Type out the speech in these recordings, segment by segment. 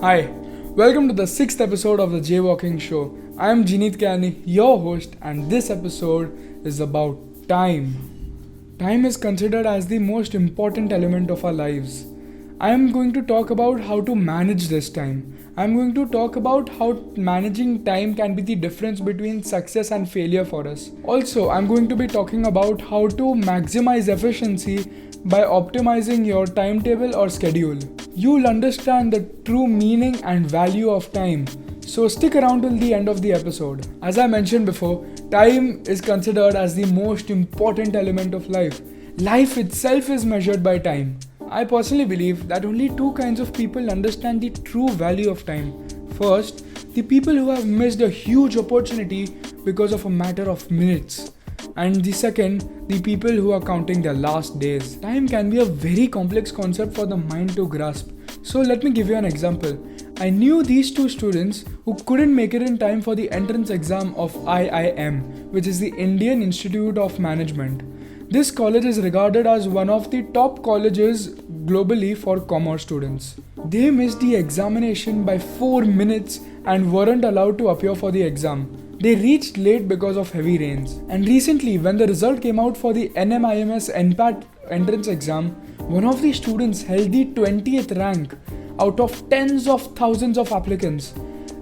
Hi, welcome to the sixth episode of the Jaywalking Show. I am Jineet Kyani, your host, and this episode is about time. Time is considered as the most important element of our lives. I am going to talk about how to manage this time. I am going to talk about how managing time can be the difference between success and failure for us. Also, I am going to be talking about how to maximize efficiency by optimizing your timetable or schedule. You'll understand the true meaning and value of time. So stick around till the end of the episode. As I mentioned before, time is considered as the most important element of life. Life itself is measured by time. I personally believe that only two kinds of people understand the true value of time. First, the people who have missed a huge opportunity because of a matter of minutes. And the second, the people who are counting their last days. Time can be a very complex concept for the mind to grasp. So let me give you an example. I knew these two students who couldn't make it in time for the entrance exam of IIM, which is the Indian Institute of Management. This college is regarded as one of the top colleges globally for commerce students. They missed the examination by 4 minutes and weren't allowed to appear for the exam. They reached late because of heavy rains. And recently, when the result came out for the NMIMS NPAT entrance exam, one of the students held the 20th rank out of tens of thousands of applicants.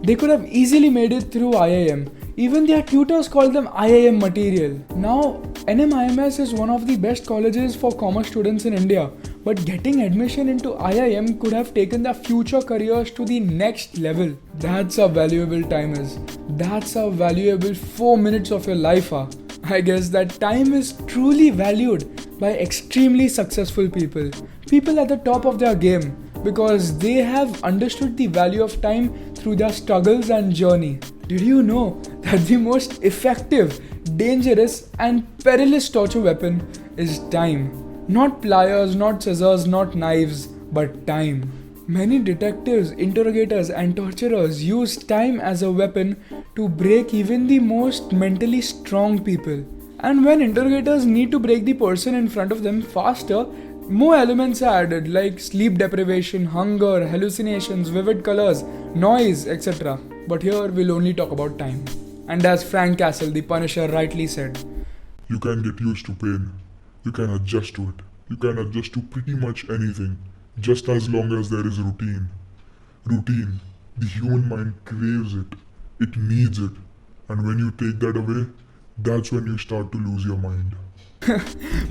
They could have easily made it through IIM. Even their tutors called them IIM material. Now, NMIMS is one of the best colleges for commerce students in India, but getting admission into IIM could have taken their future careers to the next level. That's how valuable time is. That's how valuable 4 minutes of your life are. I guess that time is truly valued by extremely successful people. People at the top of their game, because they have understood the value of time through their struggles and journey. Did you know that the most effective, dangerous and perilous torture weapon is time? Not pliers, not scissors, not knives, but time. Many detectives, interrogators and torturers use time as a weapon to break even the most mentally strong people. And when interrogators need to break the person in front of them faster, more elements are added like sleep deprivation, hunger, hallucinations, vivid colors, noise, etc. But here we'll only talk about time. And as Frank Castle, the Punisher, rightly said, You can get used to pain. You can adjust to it. You can adjust to pretty much anything, just as long as there is routine. Routine. The human mind craves it. It needs it. And when you take that away, that's when you start to lose your mind.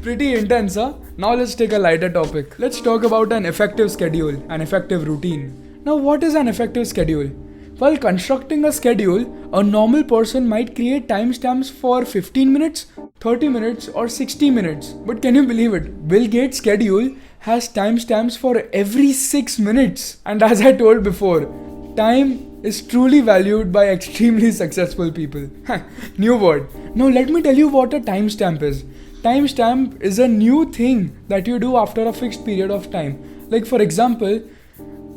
Pretty intense, huh? Now let's take a lighter topic. Let's talk about an effective schedule, an effective routine. Now, what is an effective schedule? While constructing a schedule, a normal person might create timestamps for 15 minutes, 30 minutes, or 60 minutes. But can you believe it? Bill Gates' schedule has timestamps for every 6 minutes. And as I told before, time is truly valued by extremely successful people. New word. Now let me tell you what a timestamp is. Timestamp is a new thing that you do after a fixed period of time. Like for example,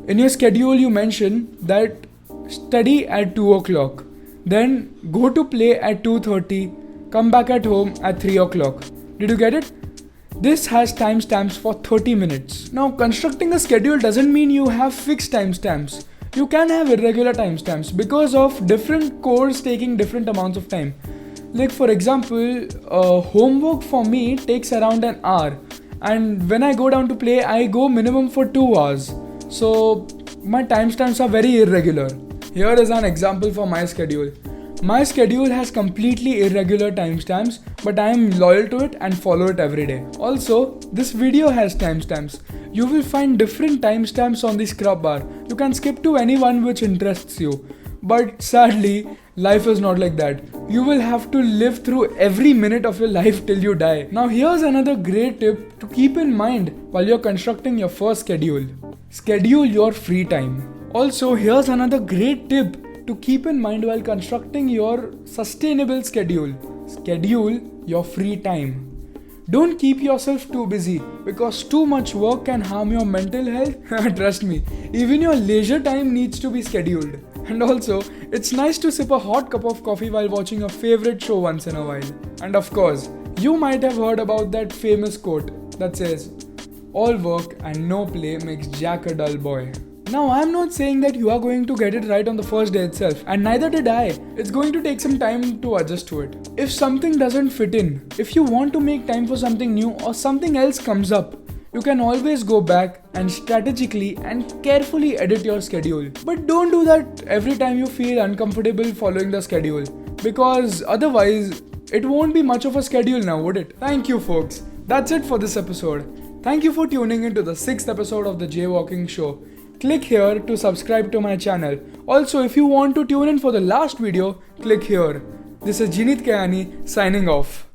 in your schedule you mention that study at 2 o'clock, then go to play at 2:30, come back at home at 3 o'clock. Did you get it? This has timestamps for 30 minutes. Now constructing a schedule doesn't mean you have fixed timestamps. You can have irregular timestamps because of different cores taking different amounts of time. Like for example, homework for me takes around an hour, and when I go down to play, I go minimum for 2 hours. So my timestamps are very irregular. Here is an example for my schedule. My schedule has completely irregular timestamps, but I am loyal to it and follow it every day. Also, this video has timestamps. You will find different timestamps on the scrub bar. You can skip to any one which interests you. But sadly, life is not like that. You will have to live through every minute of your life till you die. Now here's another great tip to keep in mind while you're constructing your first schedule. Schedule your free time. Also, here's another great tip to keep in mind while constructing your sustainable schedule. Schedule your free time. Don't keep yourself too busy because too much work can harm your mental health. Trust me, even your leisure time needs to be scheduled. And also, it's nice to sip a hot cup of coffee while watching a favorite show once in a while. And of course, you might have heard about that famous quote that says, "All work and no play makes Jack a dull boy." Now, I'm not saying that you are going to get it right on the first day itself, and neither did I. It's going to take some time to adjust to it. If something doesn't fit in, if you want to make time for something new or something else comes up, you can always go back and strategically and carefully edit your schedule. But don't do that every time you feel uncomfortable following the schedule, because otherwise, it won't be much of a schedule now, would it? Thank you, folks. That's it for this episode. Thank you for tuning into the 6th episode of the Jaywalking Show. Click here to subscribe to my channel. Also, if you want to tune in for the last video, click here. This is Jinit Kayani signing off.